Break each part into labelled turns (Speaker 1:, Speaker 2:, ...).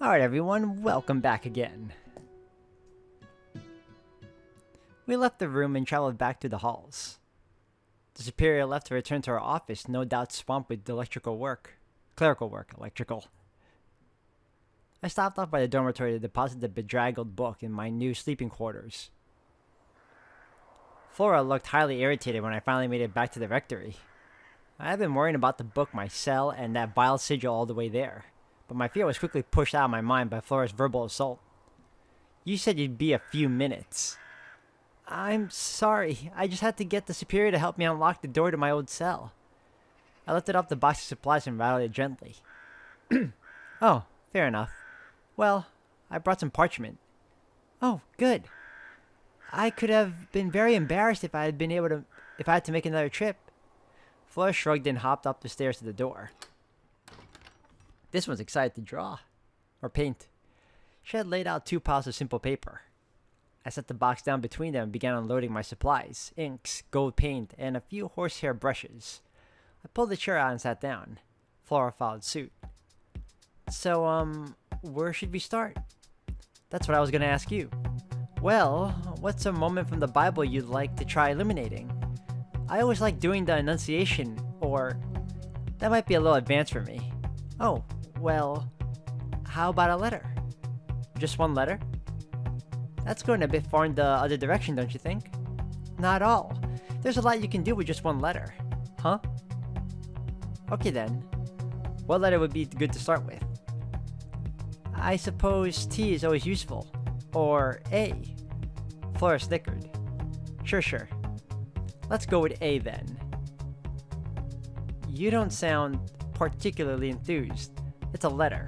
Speaker 1: Alright everyone, welcome back again. We left the room and traveled back to the halls. The superior left to return to her office, no doubt swamped with clerical work. I stopped off by the dormitory to deposit the bedraggled book in my new sleeping quarters. Flora looked highly irritated when I finally made it back to the rectory. I had been worrying about the book, my cell, and that vile sigil all the way there, but my fear was quickly pushed out of my mind by Flora's verbal assault. You said you'd be a few minutes. I'm sorry, I just had to get the superior to help me unlock the door to my old cell. I lifted up the box of supplies and rattled it gently. Oh, fair enough. Well, I brought some parchment. Oh, good. I could have been very embarrassed if I had to make another trip. Flora shrugged and hopped up the stairs to the door. This one's excited to draw. Or paint. She had laid out 2 piles of simple paper. I set the box down between them and began unloading my supplies, inks, gold paint, and a few horsehair brushes. I pulled the chair out and sat down. Flora followed suit. So, where should we start? That's what I was going to ask you. Well, what's a moment from the Bible you'd like to try illuminating? I always like doing the Annunciation, or... That might be a little advanced for me. Oh, well, how about a letter? Just one letter? That's going a bit far in the other direction, don't you think? Not at all. There's a lot you can do with just one letter. Huh? Okay then. What letter would be good to start with? I suppose T is always useful. Or A. Flora snickered. Sure. Let's go with A then. You don't sound particularly enthused. It's a letter.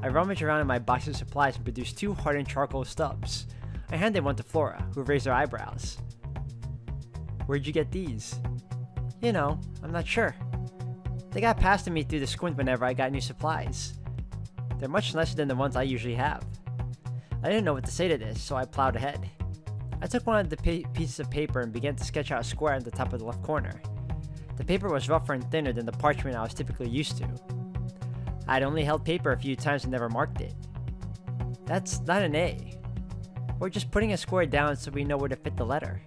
Speaker 1: I rummaged around in my box of supplies and produced 2 hardened charcoal stubs. I handed one to Flora, who raised her eyebrows. Where'd you get these? You know, I'm not sure. They got passed to me through the squint whenever I got new supplies. They're much nicer than the ones I usually have. I didn't know what to say to this, so I plowed ahead. I took one of the pieces of paper and began to sketch out a square at the top of the left corner. The paper was rougher and thinner than the parchment I was typically used to. I'd only held paper a few times and never marked it. That's not an A. We're just putting a square down so we know where to fit the letter.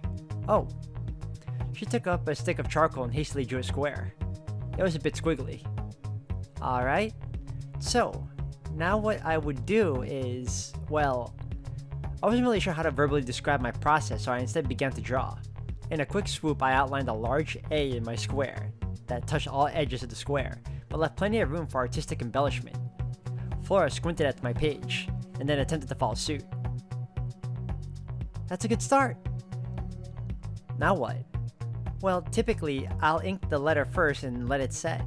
Speaker 1: Oh. She took up a stick of charcoal and hastily drew a square. It was a bit squiggly. Alright. So, now what I would do is, well, I wasn't really sure how to verbally describe my process, so I instead began to draw. In a quick swoop, I outlined a large A in my square that touched all edges of the square, but left plenty of room for artistic embellishment. Flora squinted at my page, and then attempted to follow suit. That's a good start. Now what? Well, typically, I'll ink the letter first and let it set.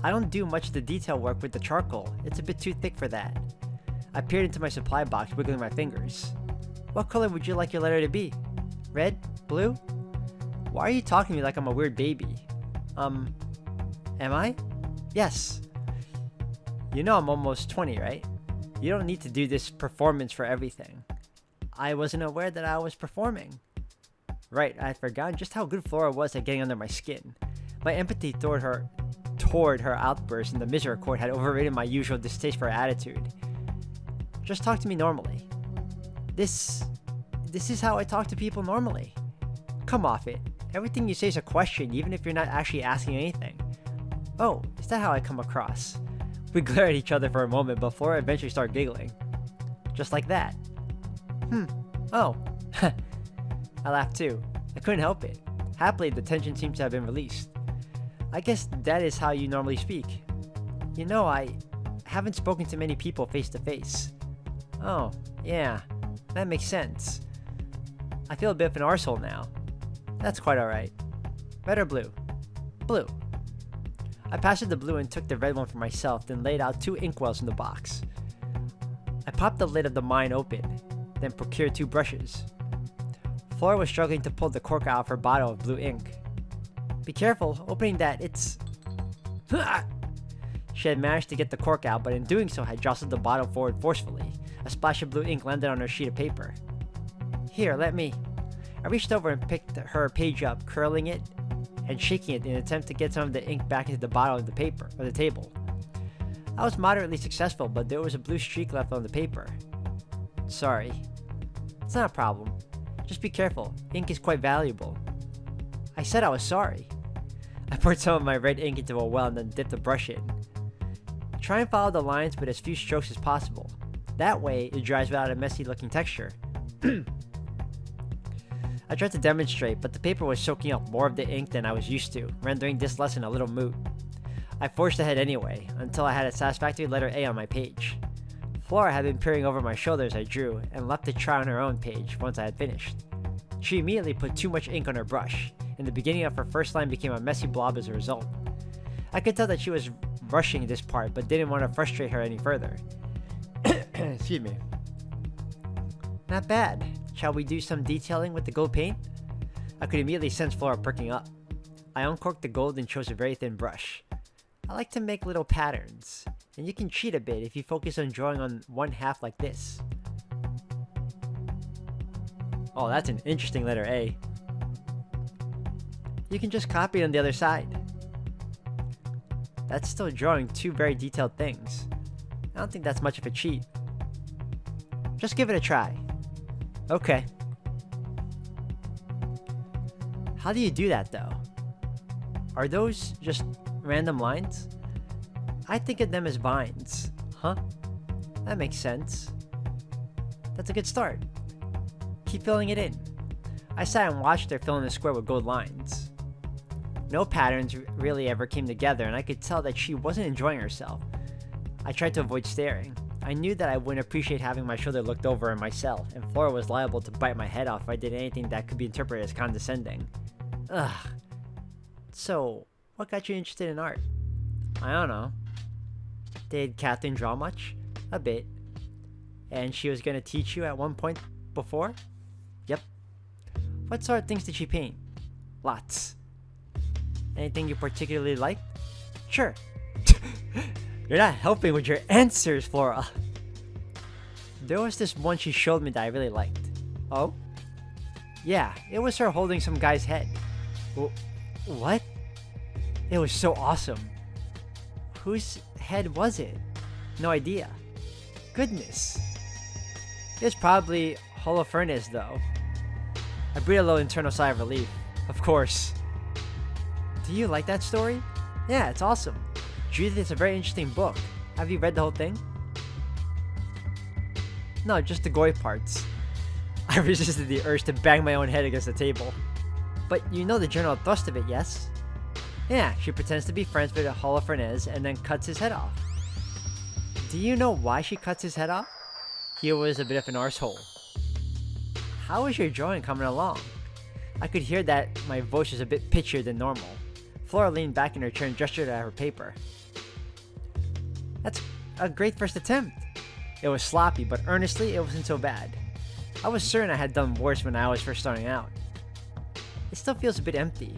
Speaker 1: I don't do much of the detail work with the charcoal, it's a bit too thick for that. I peered into my supply box, wiggling my fingers. What color would you like your letter to be? Red? Blue? Why are you talking to me like I'm a weird baby? Am I? Yes. You know I'm almost 20, right? You don't need to do this performance for everything. I wasn't aware that I was performing. Right, I had forgotten just how good Flora was at getting under my skin. My empathy toward her outburst in the Misericorde had overridden my usual distaste for her attitude. Just talk to me normally. This is how I talk to people normally. Come off it. Everything you say is a question, even if you're not actually asking anything. Oh, is that how I come across? We glared at each other for a moment before I eventually started giggling. Just like that. Oh. I laughed too. I couldn't help it. Happily, the tension seemed to have been released. I guess that is how you normally speak. You know, I haven't spoken to many people face to face. Oh, yeah. That makes sense. I feel a bit of an arsehole now. That's quite alright. Red or blue? Blue. I passed her the blue and took the red one for myself, then laid out 2 inkwells in the box. I popped the lid of the mine open, then procured 2 brushes. Flora was struggling to pull the cork out of her bottle of blue ink. Be careful, opening that, it's... She had managed to get the cork out, but in doing so had jostled the bottle forward forcefully. A splash of blue ink landed on her sheet of paper. Here, let me... I reached over and picked her page up, curling it and shaking it in an attempt to get some of the ink back into the bottle of the paper, or the table. I was moderately successful, but there was a blue streak left on the paper. Sorry. It's not a problem. Just be careful. Ink is quite valuable. I said I was sorry. I poured some of my red ink into a well and then dipped the brush in. Try and follow the lines with as few strokes as possible. That way, it dries without a messy looking texture. I tried to demonstrate, but the paper was soaking up more of the ink than I was used to, rendering this lesson a little moot. I forged ahead anyway, until I had a satisfactory letter A on my page. Flora had been peering over my shoulder as I drew, and left to try on her own page once I had finished. She immediately put too much ink on her brush, and the beginning of her first line became a messy blob as a result. I could tell that she was rushing this part, but didn't want to frustrate her any further. Excuse me. Not bad. Shall we do some detailing with the gold paint? I could immediately sense Flora perking up. I uncorked the gold and chose a very thin brush. I like to make little patterns, and you can cheat a bit if you focus on drawing on one half like this. Oh, that's an interesting letter A. You can just copy it on the other side. That's still drawing two very detailed things. I don't think that's much of a cheat. Just give it a try. Okay. How do you do that though? Are those just random lines? I think of them as vines. Huh? That makes sense. That's a good start. Keep filling it in. I sat and watched her fill in the square with gold lines. No patterns really ever came together, and I could tell that she wasn't enjoying herself. I tried to avoid staring. I knew that I wouldn't appreciate having my shoulder looked over in my cell, and Flora was liable to bite my head off if I did anything that could be interpreted as condescending. Ugh. So, what got you interested in art? I don't know. Did Catherine draw much? A bit. And she was gonna teach you at one point before? Yep. What sort of things did she paint? Lots. Anything you particularly liked? Sure. You're not helping with your answers, Flora. There was this one she showed me that I really liked. Oh? Yeah, it was her holding some guy's head. What? It was so awesome. Whose head was it? No idea. Goodness. It was probably Holofernes, though. I breathed a little internal sigh of relief. Of course. Do you like that story? Yeah, it's awesome. Judith is a very interesting book. Have you read the whole thing? No, just the gory parts. I resisted the urge to bang my own head against the table. But you know the general thrust of it, yes? Yeah, she pretends to be friends with Holofernes and then cuts his head off. Do you know why she cuts his head off? He was a bit of an arsehole. How is your drawing coming along? I could hear that my voice was a bit pitchier than normal. Flora leaned back in her chair and gestured at her paper. That's a great first attempt. It was sloppy, but earnestly, it wasn't so bad. I was certain I had done worse when I was first starting out. It still feels a bit empty.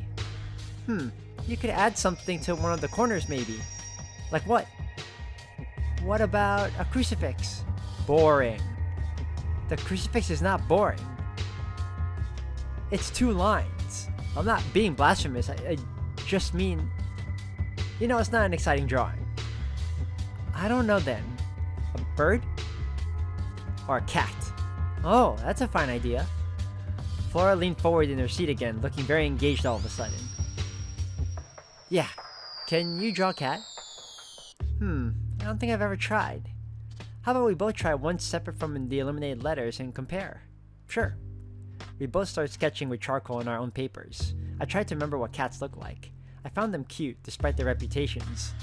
Speaker 1: You could add something to one of the corners maybe. Like what? What about a crucifix? Boring. The crucifix is not boring. It's 2 lines. I'm not being blasphemous, I just mean... You know, it's not an exciting drawing. I don't know then. A bird? Or a cat? Oh, that's a fine idea. Flora leaned forward in her seat again, looking very engaged all of a sudden. Yeah. Can you draw a cat? I don't think I've ever tried. How about we both try one separate from the illuminated letters and compare? Sure. We both started sketching with charcoal on our own papers. I tried to remember what cats look like. I found them cute, despite their reputations.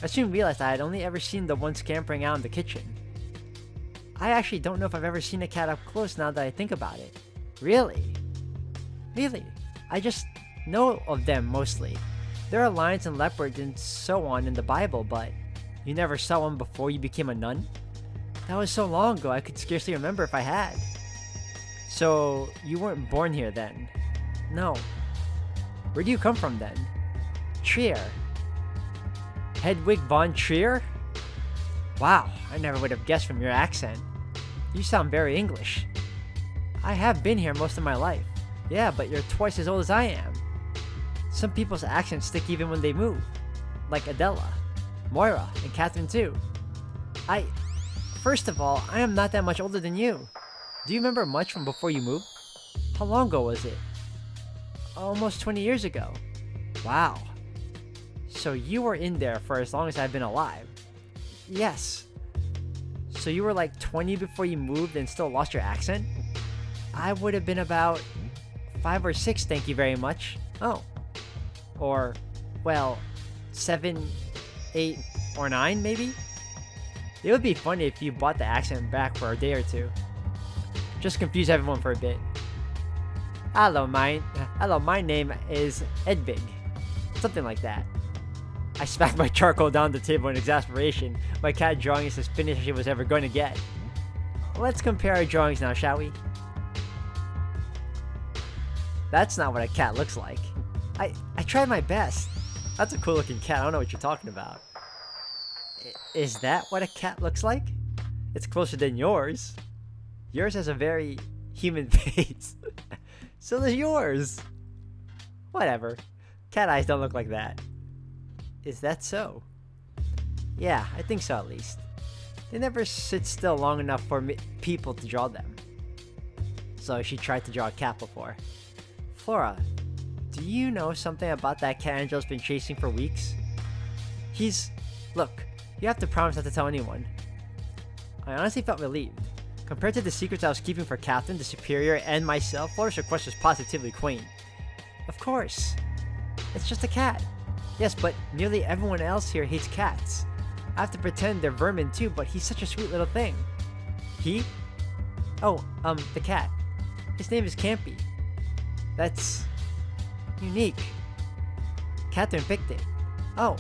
Speaker 1: I soon realized I had only ever seen the one scampering out in the kitchen. I actually don't know if I've ever seen a cat up close now that I think about it. Really? Really? I just know of them mostly. There are lions and leopards and so on in the Bible, but you never saw one before you became a nun? That was so long ago I could scarcely remember if I had. So, you weren't born here then? No. Where do you come from then? Trier. Hedwig von Trier? Wow, I never would have guessed from your accent. You sound very English. I have been here most of my life. Yeah, but you're twice as old as I am. Some people's accents stick even when they move. Like Adela. Moira, and Catherine too. First of all, I am not that much older than you. Do you remember much from before you moved? How long ago was it? Almost 20 years ago. Wow. So you were in there for as long as I've been alive. Yes. So you were like 20 before you moved and still lost your accent? I would have been about 5 or 6, thank you very much. Oh. Or, well, 7, 8, or 9 maybe? It would be funny if you brought the accent back for a day or two. Just confuse everyone for a bit. Hello, my name is Edvig. Something like that. I smacked my charcoal down the table in exasperation. My cat drawing is as finished as it was ever going to get. Let's compare our drawings now, shall we? That's not what a cat looks like. I tried my best. That's a cool looking cat, I don't know what you're talking about. Is that what a cat looks like? It's closer than yours. Yours has a very human face. So does yours. Whatever. Cat eyes don't look like that. Is that so? Yeah, I think so at least. They never sit still long enough for people to draw them. So she tried to draw a cat before. Flora, do you know something about that cat Angel's been chasing for weeks? Look, you have to promise not to tell anyone. I honestly felt relieved. Compared to the secrets I was keeping for Catherine, the Superior, and myself, Flora's request was positively quaint. Of course. It's just a cat. Yes, but nearly everyone else here hates cats. I have to pretend they're vermin too, but he's such a sweet little thing. He? Oh, the cat. His name is Campy. That's unique. Catherine picked it. Oh.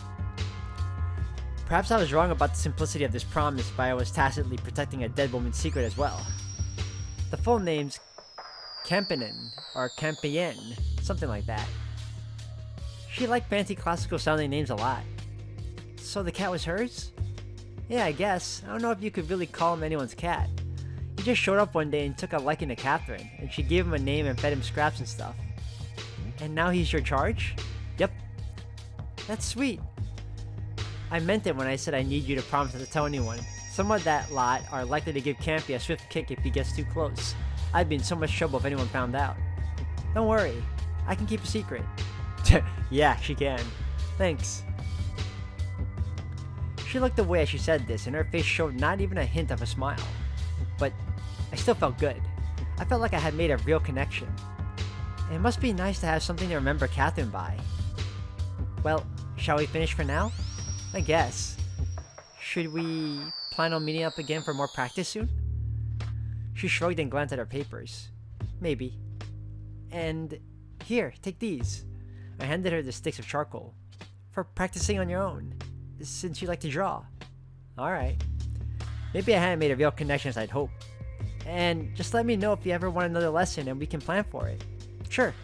Speaker 1: Perhaps I was wrong about the simplicity of this promise, but I was tacitly protecting a dead woman's secret as well. The full name's Campinen, or Campien, something like that. She liked fancy classical sounding names a lot. So the cat was hers? Yeah, I guess. I don't know if you could really call him anyone's cat. He just showed up one day and took a liking to Catherine, and she gave him a name and fed him scraps and stuff. And now he's your charge? Yep. That's sweet. I meant it when I said I need you to promise not to tell anyone. Some of that lot are likely to give Campy a swift kick if he gets too close. I'd be in so much trouble if anyone found out. Don't worry. I can keep a secret. Yeah, she can. Thanks. She looked away as she said this, and her face showed not even a hint of a smile. But I still felt good. I felt like I had made a real connection. It must be nice to have something to remember Catherine by. Well, shall we finish for now? I guess. Should we plan on meeting up again for more practice soon? She shrugged and glanced at her papers. Maybe. And here, take these. I handed her the sticks of charcoal. For practicing on your own, since you like to draw. Alright. Maybe I hadn't made a real connection as I'd hoped. And just let me know if you ever want another lesson and we can plan for it. Sure.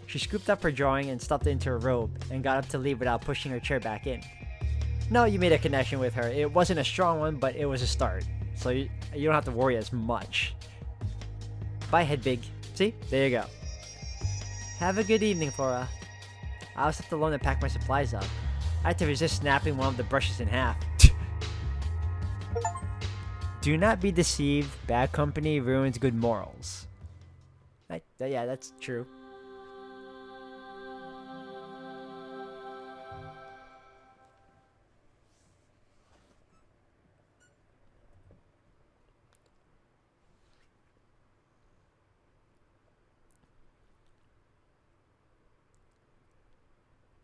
Speaker 1: She scooped up her drawing and stuffed it into her robe and got up to leave without pushing her chair back in. No, you made a connection with her. It wasn't a strong one, but it was a start. So you don't have to worry as much. Bye, Hedvig. See? There you go. Have a good evening, Flora. I was left alone to pack my supplies up. I had to resist snapping one of the brushes in half. Do not be deceived. Bad company ruins good morals. Yeah, that's true.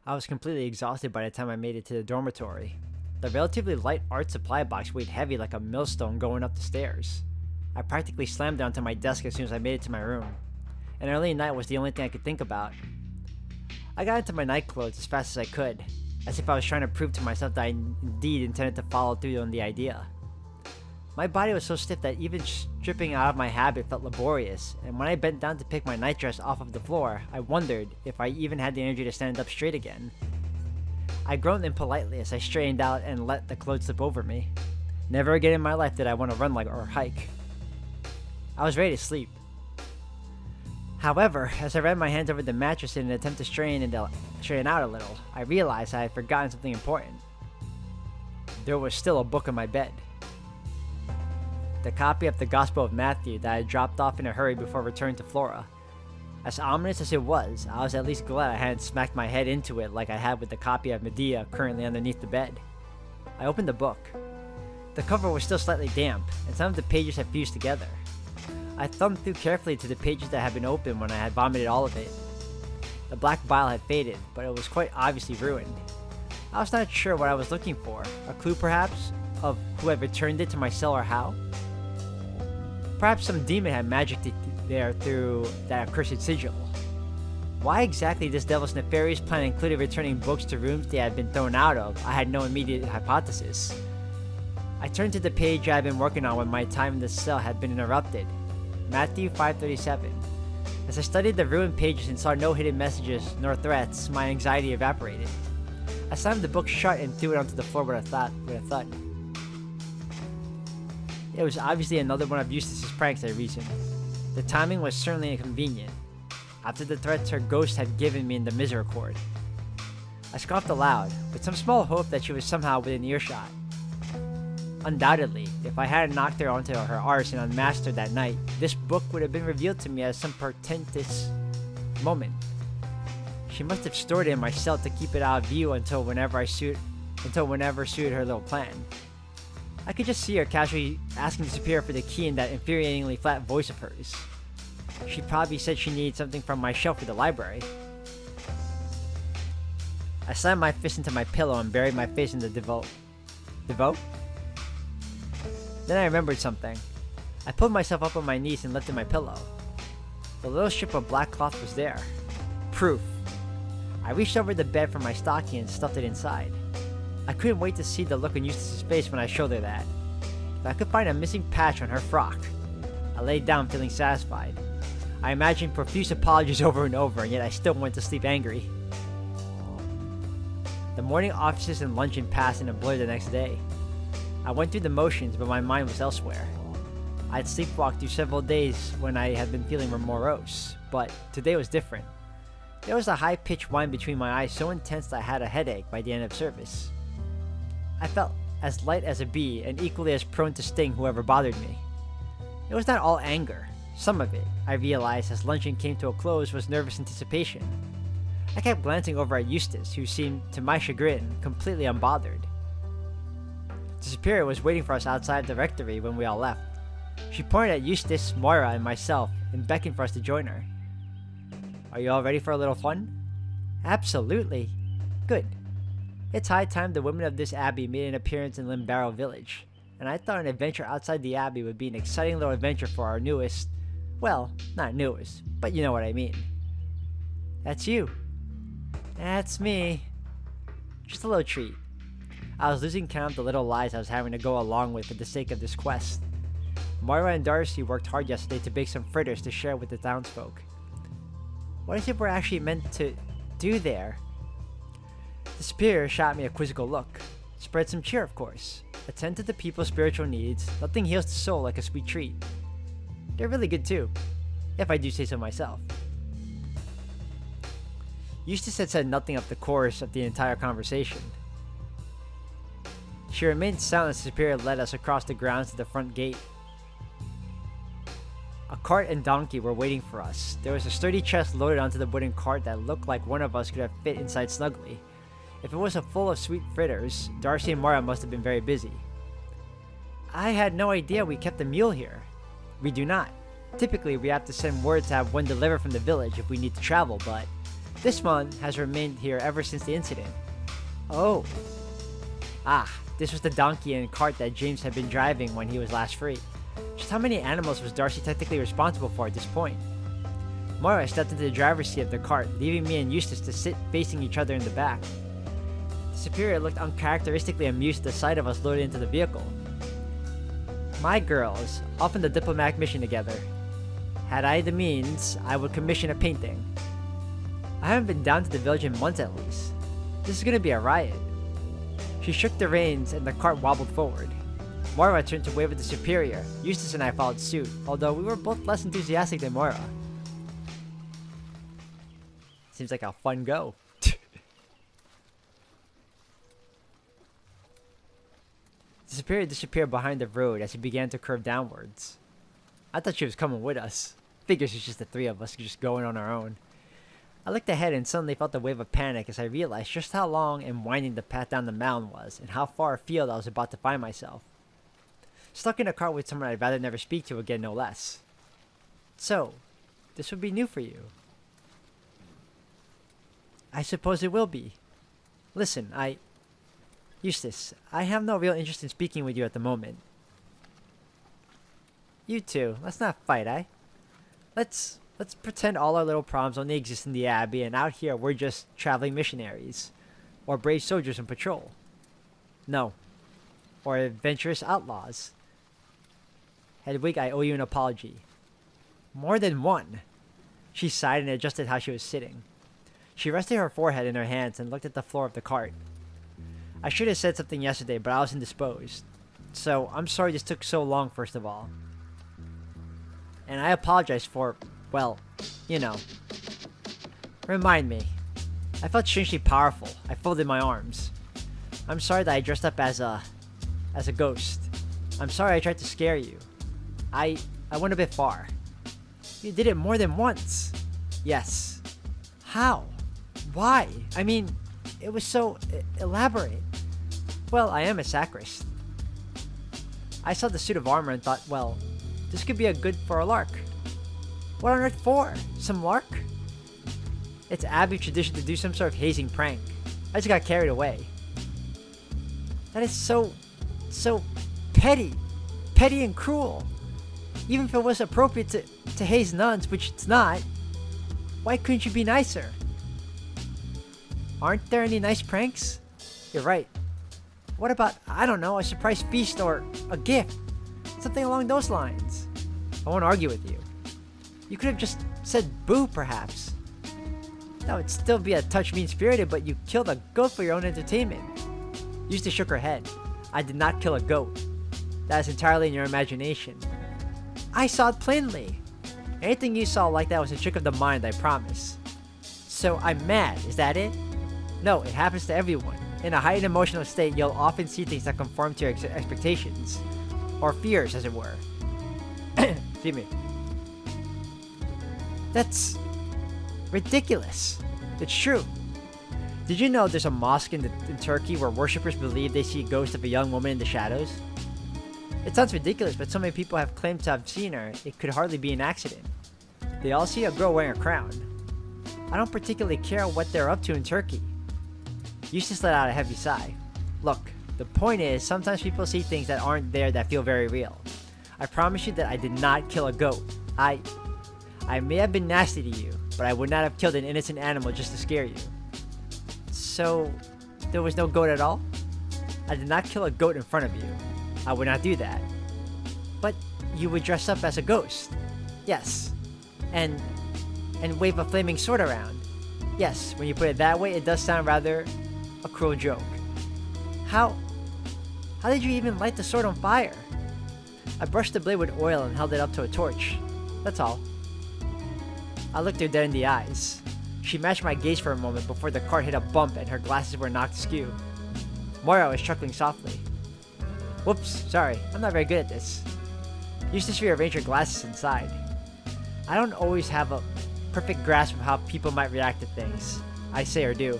Speaker 1: I was completely exhausted by the time I made it to the dormitory. The relatively light art supply box weighed heavy like a millstone going up the stairs. I practically slammed down to my desk as soon as I made it to my room. An early night was the only thing I could think about. I got into my night clothes as fast as I could, as if I was trying to prove to myself that I indeed intended to follow through on the idea. My body was so stiff that even stripping out of my habit felt laborious, and when I bent down to pick my nightdress off of the floor, I wondered if I even had the energy to stand up straight again. I groaned impolitely as I straightened out and let the clothes slip over me. Never again in my life did I want to run or hike. I was ready to sleep. However, as I ran my hands over the mattress in an attempt to straighten out a little, I realized I had forgotten something important. there was still a book on my bed. The copy of the Gospel of Matthew that I had dropped off in a hurry before returning to Flora. As ominous as it was, I was at least glad I hadn't smacked my head into it like I had with the copy of Medea currently underneath the bed. I opened the book. The cover was still slightly damp, and some of the pages had fused together. I thumbed through carefully to the pages that had been opened when I had vomited all of it. The black bile had faded, but it was quite obviously ruined. I was not sure what I was looking for, a clue perhaps, of who had returned it to my cell or how? Perhaps some demon had magicked it there through that accursed sigil. Why exactly this devil's nefarious plan included returning books to rooms they had been thrown out of, I had no immediate hypothesis. I turned to the page I had been working on when my time in the cell had been interrupted. Matthew 5:37. As I studied the ruined pages and saw no hidden messages nor threats, my anxiety evaporated. I slammed the book shut and threw it onto the floor with a thud. It was obviously another one of Eustace's pranks, I reasoned. The timing was certainly inconvenient, after the threats her ghost had given me in the Misericorde. I scoffed aloud, with some small hope that she was somehow within earshot. Undoubtedly, if I hadn't knocked her onto her arse and unmasked her that night, this book would have been revealed to me as some portentous moment. She must have stored it in my cell to keep it out of view until whenever suited her little plan. I could just see her casually asking the superior for the key in that infuriatingly flat voice of hers. She probably said she needed something from my shelf at the library. I slammed my fist into my pillow and buried my face in the devote. Devote? Then I remembered something. I pulled myself up on my knees and lifted my pillow. The little strip of black cloth was there. Proof. I reached over the bed for my stocking and stuffed it inside. I couldn't wait to see the look on Eustace's face when I showed her that. If I could find a missing patch on her frock. I laid down feeling satisfied. I imagined profuse apologies over and over, and yet I still went to sleep angry. The morning offices and luncheon passed in a blur the next day. I went through the motions, but my mind was elsewhere. I'd sleepwalked through several days when I had been feeling morose, but today was different. There was a high-pitched whine between my eyes so intense that I had a headache by the end of service. I felt as light as a bee and equally as prone to sting whoever bothered me. It was not all anger. Some of it, I realized as luncheon came to a close, was nervous anticipation. I kept glancing over at Eustace, who seemed, to my chagrin, completely unbothered. The superior was waiting for us outside the rectory when we all left. She pointed at Eustace, Moira, and myself, and beckoned for us to join her. "Are you all ready for a little fun?" "Absolutely." "Good. It's high time the women of this abbey made an appearance in Limbarrow village, and I thought an adventure outside the abbey would be an exciting little adventure for our newest... well, not newest, but you know what I mean." "That's you." "That's me." Just a little treat. I was losing count of the little lies I was having to go along with for the sake of this quest. Moira and Darcy worked hard yesterday to bake some fritters to share with the townsfolk. What is it we're actually meant to do there? The superior shot me a quizzical look. Spread some cheer, of course. Attend to the people's spiritual needs. Nothing heals the soul like a sweet treat. They're really good too, if I do say so myself. Eustace had said nothing of the course of the entire conversation. She remained silent as the superior led us across the grounds to the front gate. A cart and donkey were waiting for us. There was a sturdy chest loaded onto the wooden cart that looked like one of us could have fit inside snugly. If it was full of sweet fritters, Darcy and Moira must have been very busy. I had no idea we kept a mule here. We do not. Typically, we have to send word to have one delivered from the village if we need to travel, but this one has remained here ever since the incident. Oh. This was the donkey and cart that James had been driving when he was last free. Just how many animals was Darcy technically responsible for at this point? Moira stepped into the driver's seat of the cart, leaving me and Eustace to sit facing each other in the back. The superior looked uncharacteristically amused at the sight of us loaded into the vehicle. My girls, off on the diplomatic mission together. Had I the means, I would commission a painting. I haven't been down to the village in months at least. This is gonna be a riot. She shook the reins and the cart wobbled forward. Moira turned to wave at the superior. Eustace and I followed suit, although we were both less enthusiastic than Moira. Seems like a fun go. The superior disappeared behind the road as he began to curve downwards. I thought she was coming with us. Figures it's just the three of us just going on our own. I looked ahead and suddenly felt a wave of panic as I realized just how long and winding the path down the mountain was and how far afield I was about to find myself. Stuck in a car with someone I'd rather never speak to again, no less. So, this would be new for you. I suppose it will be. Listen, Eustace, I have no real interest in speaking with you at the moment. You two, let's not fight, eh? Let's pretend all our little problems only exist in the Abbey and out here we're just traveling missionaries. Or brave soldiers on patrol. No. Or adventurous outlaws. Hedwig, I owe you an apology. More than one. She sighed and adjusted how she was sitting. She rested her forehead in her hands and looked at the floor of the cart. I should have said something yesterday, but I was indisposed. So, I'm sorry this took so long, first of all. And I apologize for, well, you know. Remind me. I felt strangely powerful. I folded my arms. I'm sorry that I dressed up as a ghost. I'm sorry I tried to scare you. I went a bit far. You did it more than once. Yes. How? Why? I mean, it was so elaborate. Well, I am a sacrist. I saw the suit of armor and thought, well, this could be a good for a lark. What on earth for? Some lark? It's Abbey tradition to do some sort of hazing prank. I just got carried away. That is so petty. Petty and cruel. Even if it was appropriate to haze nuns, which it's not, why couldn't you be nicer? Aren't there any nice pranks? You're right. What about, I don't know, a surprise feast or a gift? Something along those lines. I won't argue with you. You could have just said boo, perhaps. That would still be a touch mean-spirited, but you killed a goat for your own entertainment. Eustace shook her head. I did not kill a goat. That is entirely in your imagination. I saw it plainly. Anything you saw like that was a trick of the mind, I promise. So I'm mad, is that it? No, it happens to everyone. In a heightened emotional state, you'll often see things that conform to your expectations. Or fears, as it were. Excuse me. That's ridiculous. It's true. Did you know there's a mosque in Turkey where worshippers believe they see a ghost of a young woman in the shadows? It sounds ridiculous, but so many people have claimed to have seen her, it could hardly be an accident. They all see a girl wearing a crown. I don't particularly care what they're up to in Turkey. Eustace let out a heavy sigh. Look, the point is, sometimes people see things that aren't there that feel very real. I promise you that I did not kill a goat. I may have been nasty to you, but I would not have killed an innocent animal just to scare you. So, there was no goat at all? I did not kill a goat in front of you. I would not do that. But you would dress up as a ghost. Yes. And wave a flaming sword around. Yes, when you put it that way, it does sound rather a cruel joke. How did you even light the sword on fire? I brushed the blade with oil and held it up to a torch. That's all. I looked her dead in the eyes. She matched my gaze for a moment before the cart hit a bump and her glasses were knocked askew. Moira was chuckling softly. Whoops, sorry, I'm not very good at this. Eustace rearranged her glasses inside. I don't always have a perfect grasp of how people might react to things I say or do.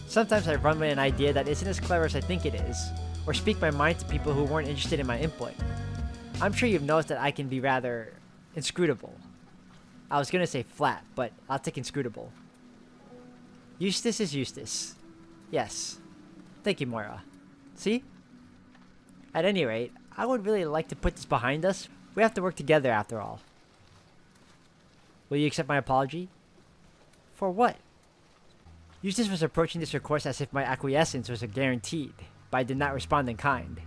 Speaker 1: Sometimes I run with an idea that isn't as clever as I think it is, or speak my mind to people who weren't interested in my input. I'm sure you've noticed that I can be rather inscrutable. I was gonna say flat, but I'll take inscrutable. Eustace is Eustace. Yes. Thank you, Moira. See? At any rate, I would really like to put this behind us. We have to work together after all. Will you accept my apology? For what? Eustace was approaching this request as if my acquiescence was a guaranteed, but I did not respond in kind.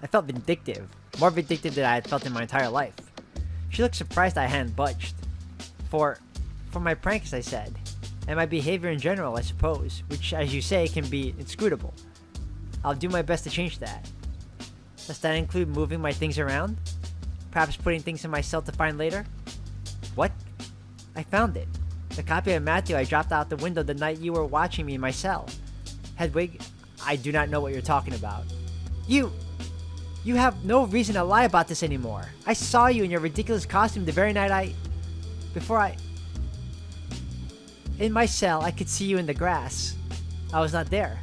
Speaker 1: I felt vindictive, more vindictive than I had felt in my entire life. She looked surprised I hadn't budged. For my pranks, I said, and my behavior in general, I suppose, which, as you say, can be inscrutable. I'll do my best to change that. Does that include moving my things around? Perhaps putting things in my cell to find later? What? I found it. The copy of Matthew I dropped out the window the night you were watching me in my cell. Hedwig, I do not know what you're talking about. You have no reason to lie about this anymore. I saw you in your ridiculous costume the very night in my cell, I could see you in the grass. I was not there.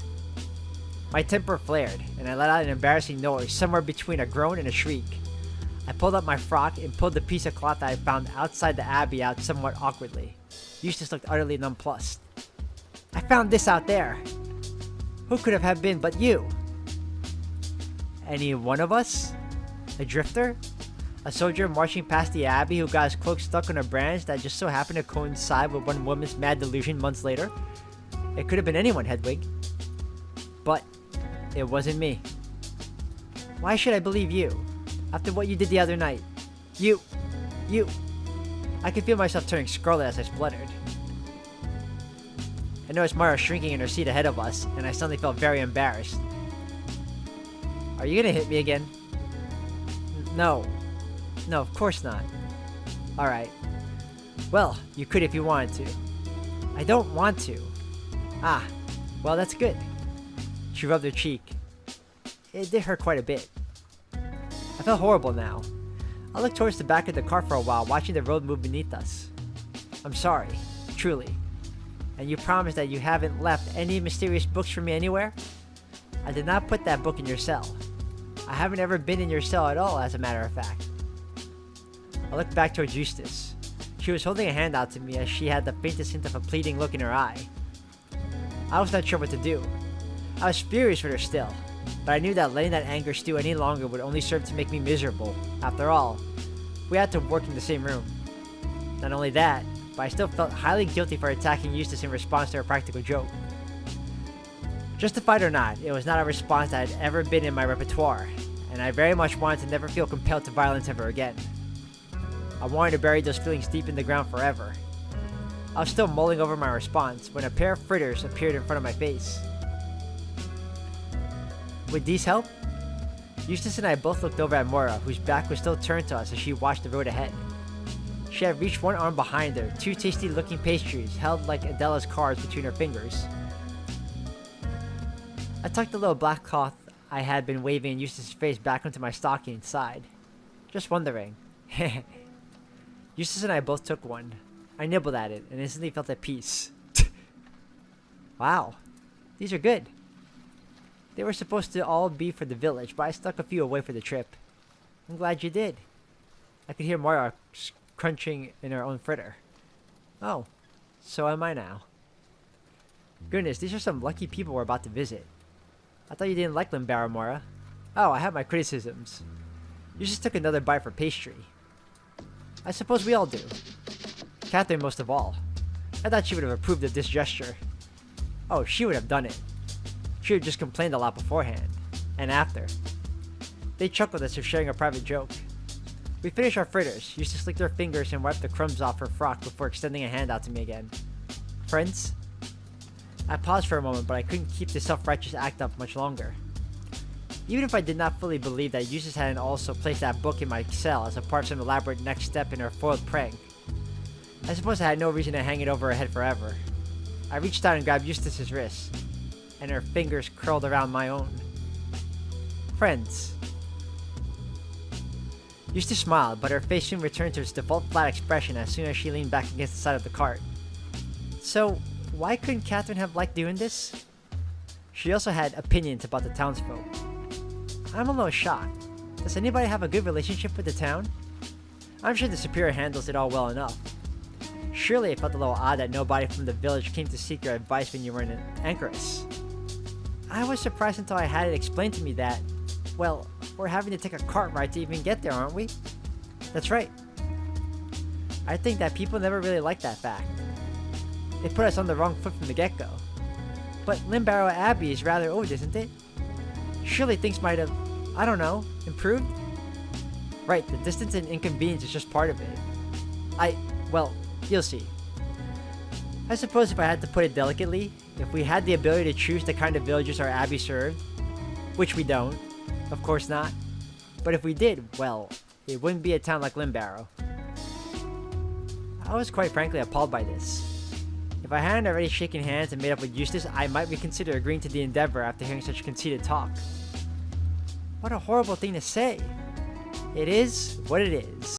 Speaker 1: My temper flared, and I let out an embarrassing noise somewhere between a groan and a shriek. I pulled up my frock and pulled the piece of cloth that I found outside the abbey out somewhat awkwardly. Eustace looked utterly nonplussed. I found this out there. Who could have been but you? Any one of us? A drifter? A soldier marching past the abbey who got his cloak stuck on a branch that just so happened to coincide with one woman's mad delusion months later? It could have been anyone, Hedwig. But it wasn't me. Why should I believe you? After what you did the other night. You... I could feel myself turning scarlet as I spluttered. I noticed Mara shrinking in her seat ahead of us, and I suddenly felt very embarrassed. Are you gonna hit me again? No. No, of course not. Alright. Well, you could if you wanted to. I don't want to. Ah, well that's good. She rubbed her cheek. It did hurt quite a bit. I felt horrible now. I looked towards the back of the car for a while, watching the road move beneath us. I'm sorry, truly. And you promise that you haven't left any mysterious books for me anywhere? I did not put that book in your cell. I haven't ever been in your cell at all, as a matter of fact. I looked back towards Eustace. She was holding a hand out to me as she had the faintest hint of a pleading look in her eye. I was not sure what to do. I was furious with her still, but I knew that letting that anger stew any longer would only serve to make me miserable. After all, we had to work in the same room. Not only that, but I still felt highly guilty for attacking Eustace in response to her practical joke. Justified or not, it was not a response that had ever been in my repertoire, and I very much wanted to never feel compelled to violence ever again. I wanted to bury those feelings deep in the ground forever. I was still mulling over my response when a pair of fritters appeared in front of my face. Would these help? Eustace and I both looked over at Mora, whose back was still turned to us as she watched the road ahead. She had reached one arm behind her, two tasty-looking pastries held like Adela's cards between her fingers. I tucked the little black cloth I had been waving in Eustace's face back into my stocking and sighed. Just wondering. Eustace and I both took one. I nibbled at it and instantly felt at peace. Wow, these are good. They were supposed to all be for the village, but I stuck a few away for the trip. I'm glad you did. I could hear Mara crunching in her own fritter. Oh, so am I now. Goodness, these are some lucky people we're about to visit. I thought you didn't like Limbarrow, Mara. Oh, I have my criticisms. You just took another bite for pastry. I suppose we all do. Catherine most of all. I thought she would have approved of this gesture. Oh, she would have done it. She would have just complained a lot beforehand. And after. They chuckled as if sharing a private joke. We finished our fritters. Eustace licked her fingers and wiped the crumbs off her frock before extending a hand out to me again. Friends? I paused for a moment, but I couldn't keep this self-righteous act up much longer. Even if I did not fully believe that Eustace hadn't also placed that book in my cell as a part of some elaborate next step in her foiled prank, I suppose I had no reason to hang it over her head forever. I reached out and grabbed Eustace's wrist, and her fingers curled around my own. Friends. Eustace smiled, but her face soon returned to its default flat expression as soon as she leaned back against the side of the cart. So, why couldn't Catherine have liked doing this? She also had opinions about the townsfolk. I'm a little shocked. Does anybody have a good relationship with the town? I'm sure the superior handles it all well enough. Surely it felt a little odd that nobody from the village came to seek your advice when you were an anchoress. I was surprised until I had it explained to me that, well, we're having to take a cart ride to even get there, aren't we? That's right. I think that people never really liked that fact. It put us on the wrong foot from the get-go. But Limbarrow Abbey is rather old, isn't it? Surely things might have, I don't know, improved? Right, the distance and inconvenience is just part of it. Well, you'll see. I suppose if I had to put it delicately, if we had the ability to choose the kind of villages our abbey served, which we don't, of course not, but if we did, well, it wouldn't be a town like Limbarrow. I was quite frankly appalled by this. If I hadn't already shaken hands and made up with Eustace, I might reconsider agreeing to the endeavor after hearing such conceited talk. What a horrible thing to say. It is what it is.